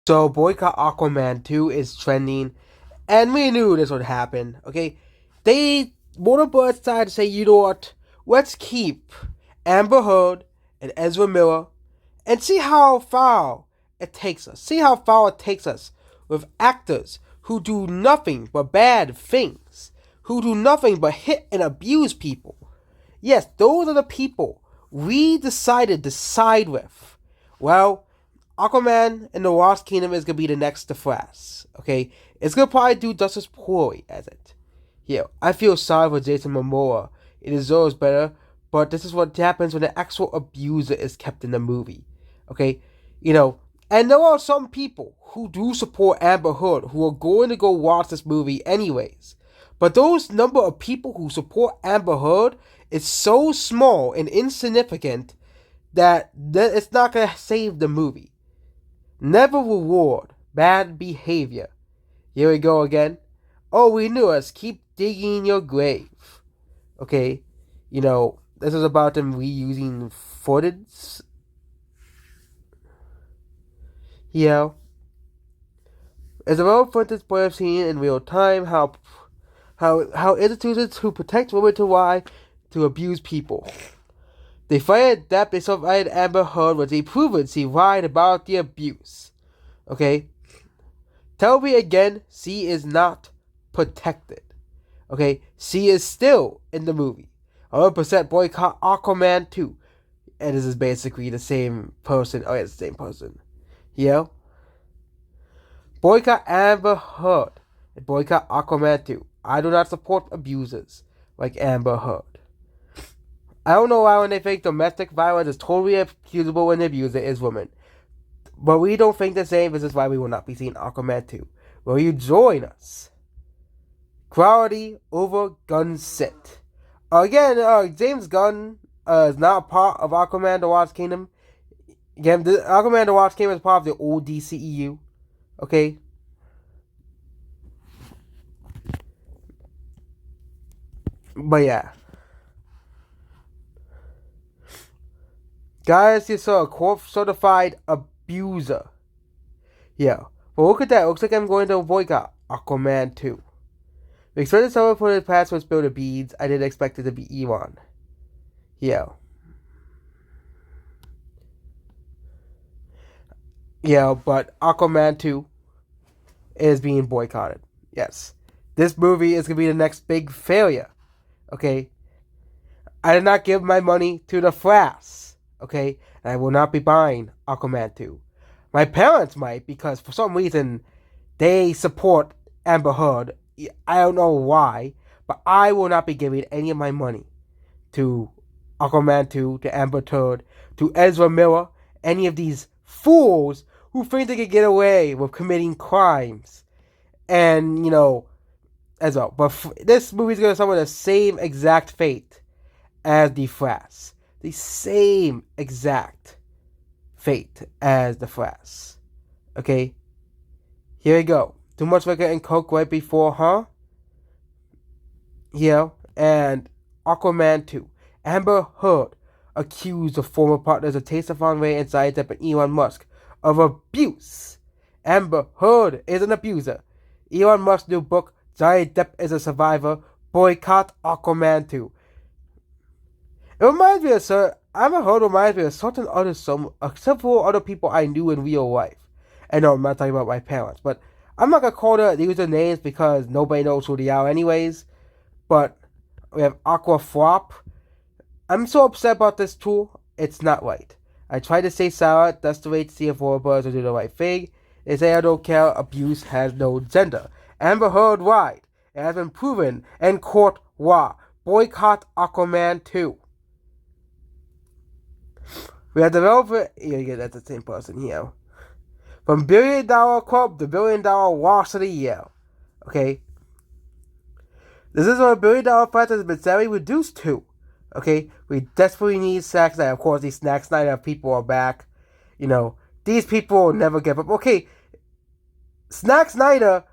So Boycott Aquaman 2 is trending, and we knew this would happen, okay? Warner Bros. Decided to say, you know what? Let's keep Amber Heard and Ezra Miller and see how far it takes us. See how far it takes us with actors who do nothing but bad things, who do nothing but hit and abuse people. Yes, those are the people we decided to side with. Well, Aquaman in the Lost Kingdom is gonna be the next to Flash. Okay, it's gonna probably do just as poorly as it. Yeah, I feel sorry for Jason Momoa. It deserves better, but this is what happens when the actual abuser is kept in the movie. Okay, you know, and there are some people who do support Amber Heard who are going to go watch this movie anyways. But those number of people who support Amber Heard is so small and insignificant that it's not gonna save the movie. Never reward bad behavior. Here we go again. Oh, we knew us. Keep digging your grave. Okay, this is about them reusing footage. Yeah. It's about footage boy have seen in real time how institutions who protect women to lie to abuse people. They fired that they survived Amber Heard was proven she lied about the abuse. Okay? Tell me again, she is not protected. Okay? She is still in the movie. 100% boycott Aquaman 2. And this is basically the same person. Oh, yeah, it's the same person. Yeah? Boycott Amber Heard. And boycott Aquaman 2. I do not support abusers like Amber Heard. I don't know why when they think domestic violence is totally excusable when the abuser is women. But we don't think the same. This is why we will not be seeing Aquaman 2. Will you join us? Quality over gun set. Again, James Gunn is not a part of Aquaman the Lost Kingdom. Again, Aquaman the Lost Kingdom is part of the old DCEU. Okay? But yeah. Guys, you saw a court-certified abuser. Yeah. But look at that. Looks like I'm going to boycott Aquaman 2. We expected someone for the past was build of beads. I didn't expect it to be Elon. Yeah. Yeah, but Aquaman 2 is being boycotted. Yes. This movie is going to be the next big failure. Okay? I did not give my money to the Flash. Okay? And I will not be buying Aquaman 2. My parents might, because for some reason they support Amber Heard. I don't know why, but I will not be giving any of my money to Aquaman 2, to Amber Heard, to Ezra Miller, any of these fools who think they can get away with committing crimes. And, as well. But this movie's going to suffer the same exact fate as The Flash. The same exact fate as The Flash. Okay? Here we go. Too much liquor and coke right before, huh? Yeah. And Aquaman 2. Amber Heard accused of former partners of Taste of Ray and Johnny Depp and Elon Musk of abuse. Amber Heard is an abuser. Elon Musk's new book, Johnny Depp is a Survivor, boycott Aquaman 2. It reminds me of Amber Heard reminds me of several other people I knew in real life. And no, I'm not talking about my parents, but I'm not gonna call their names because nobody knows who they are anyways. But we have Aqua Flop. I'm so upset about this tool. It's not right. I tried to say Sarah. That's the way to see if Warburgs will do the right thing. They say I don't care. Abuse has no gender. Amber Heard lied. It has been proven in court law. Boycott Aquaman 2. We have developer. Yeah, that's the same person here. From $1 billion club to $1 billion loss of the year. Okay? This is what $1 billion price has been sadly reduced to. Okay? We desperately need Snack Snyder. Of course, these Snack Snyder people are back. These people will never give up. Okay, Snack Snyder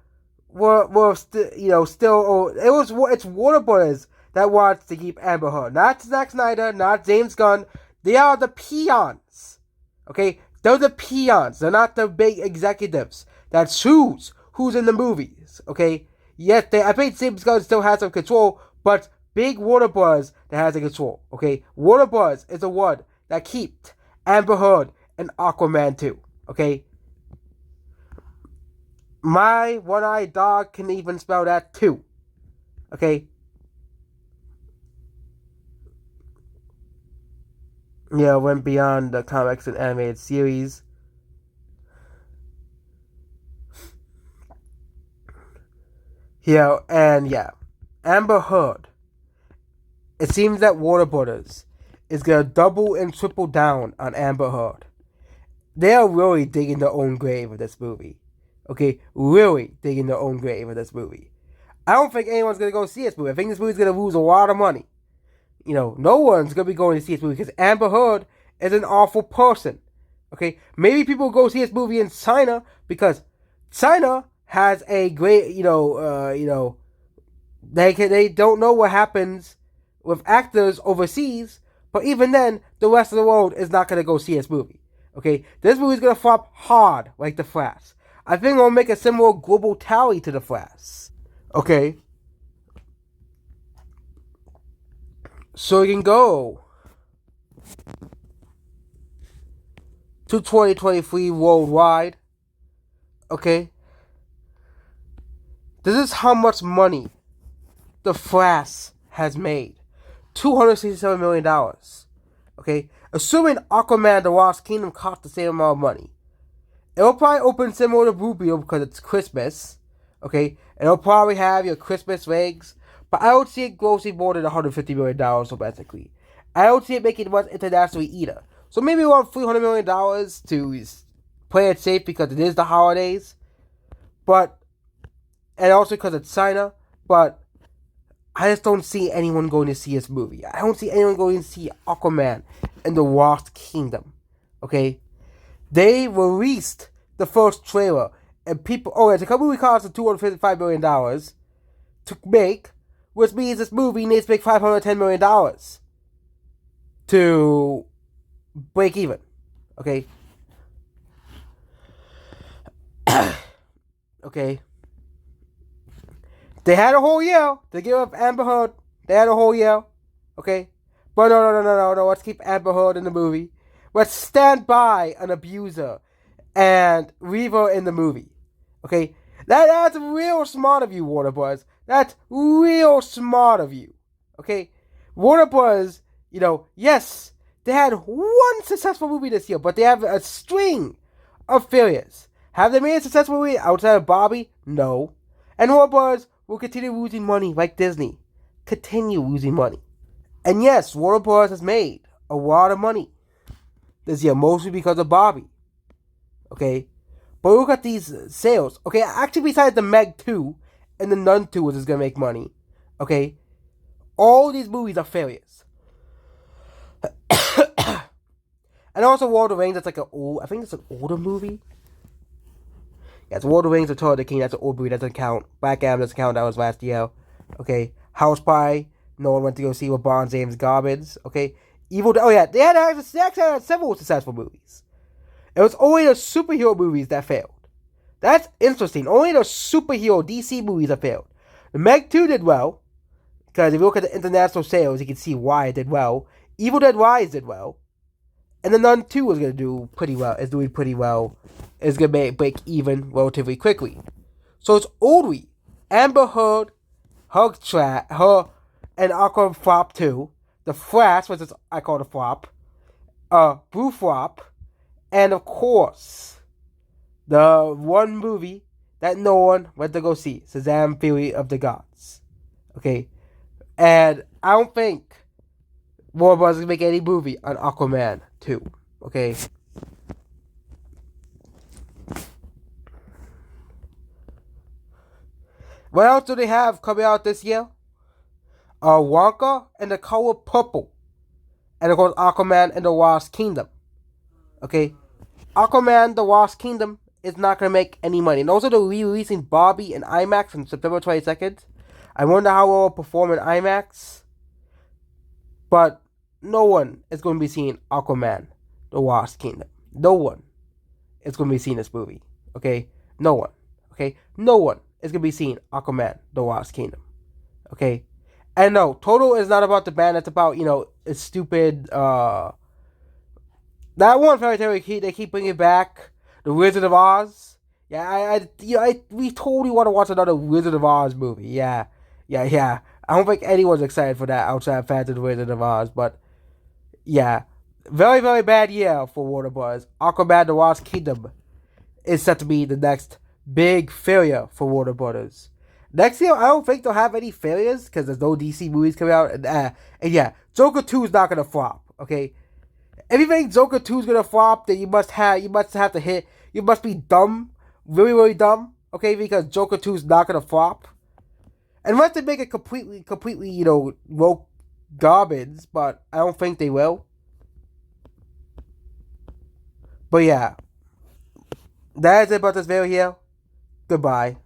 were still. It's Warner Brothers that wants to keep Amber Heard. Not Zack Snyder, not James Gunn. They are the peons. Okay? They're the peons. They're not the big executives that choose who's in the movies. Okay. Yes, I think James Gunn still has some control, but big Warner Bros. That has the control. Okay. Warner Bros. Is the one that kept Amber Heard and Aquaman 2. Okay. My one-eyed dog can even spell that too. Okay. Yeah, went beyond the comics and animated series. Yeah, Amber Heard. It seems that Warner Brothers is gonna double and triple down on Amber Heard. They are really digging their own grave with this movie. Okay, really digging their own grave with this movie. I don't think anyone's gonna go see this movie. I think this movie's gonna lose a lot of money. No one's gonna be going to see this movie because Amber Heard is an awful person. Okay, maybe people go see this movie in China because China has a great, they don't know what happens with actors overseas, but even then, the rest of the world is not gonna go see this movie. Okay, this movie's gonna flop hard like The Flash. I think it'll make a similar global tally to The Flash. Okay, so you can go to 2023 worldwide. Okay, this is how much money The Flash has made. $267 million. Okay, assuming Aquaman the Lost Kingdom cost the same amount of money. It'll probably open similar to Rubio because it's Christmas. Okay, and it'll probably have your Christmas legs. But I don't see it grossing more than $150 million domestically. I don't see it making much internationally either. So maybe around $300 million to play it safe because it is the holidays. And also because it's China. But I just don't see anyone going to see this movie. I don't see anyone going to see Aquaman and the Lost Kingdom. Okay? They released the first trailer, and people. Oh, it's a movie cost of $255 million to make, which means this movie needs to make $510 million to break even. Okay? Okay? They had a whole year to give up Amber Heard. They had a whole year. Okay? But no. Let's keep Amber Heard in the movie. Let's stand by an abuser and leave her in the movie. Okay? That's real smart of you, Warner Bros. That's real smart of you. Okay? Warner Bros., yes, they had one successful movie this year, but they have a string of failures. Have they made a successful movie outside of Barbie? No. And Warner Bros. Will continue losing money like Disney. Continue losing money. And yes, Warner Bros. Has made a lot of money this year, mostly because of Barbie. Okay? But look at these sales. Okay, actually besides the Meg 2 and the Nun 2 which is going to make money. Okay? All these movies are failures. And also Lord of the Rings, that's like I think it's an older movie. Yeah, it's Lord of the Rings, Return of the King, that's an old movie, that doesn't count. Black Adam doesn't count, that was last year. Okay, House Pie, no one went to go see with Bond James garbage. Okay, they actually had several successful movies. It was only the superhero movies that failed. That's interesting, only the superhero DC movies that failed. The Meg 2 did well, because if you look at the international sales, you can see why it did well. Evil Dead Rise did well. And the Nun 2 was going to do pretty well, is doing pretty well. Is going to break even relatively quickly. So it's only Amber Heard, her and Aquaman flop 2, The Flash, which is, I call it a flop, Blue flop, and of course, the one movie that no one went to go see, Shazam! Fury of the Gods. Okay? And I don't think Warner Bros. Can make any movie on Aquaman 2. Okay? What else do they have coming out this year? Wonka and the Color Purple. And of course, Aquaman and the Lost Kingdom. Okay? Aquaman, the Lost Kingdom is not going to make any money. And also, they're re-releasing Barbie in IMAX on September 22nd. I wonder how it will perform in IMAX. But no one is going to be seeing Aquaman, the Lost Kingdom. No one. is going to be seeing this movie. Okay, no one. Okay, no one is going to be seeing Aquaman: The Lost Kingdom. Okay, and no, Total is not about the band. It's about it's stupid. That one fairy tale they keep bringing back, the Wizard of Oz. Yeah, we totally want to watch another Wizard of Oz movie. Yeah, yeah, yeah. I don't think anyone's excited for that outside fans of the Wizard of Oz, but yeah, very very bad year for Warner Bros. Aquaman: The Lost Kingdom is set to be the next big failure for Warner Brothers. Next year, I don't think they'll have any failures because there's no DC movies coming out, and yeah, Joker 2 is not gonna flop. Okay, if you think Joker 2 is gonna flop, then you must have to hit. You must be dumb, really really dumb. Okay, because Joker 2 is not gonna flop, unless they make it completely woke garbage. But I don't think they will. But yeah, that is it about this video here. Goodbye.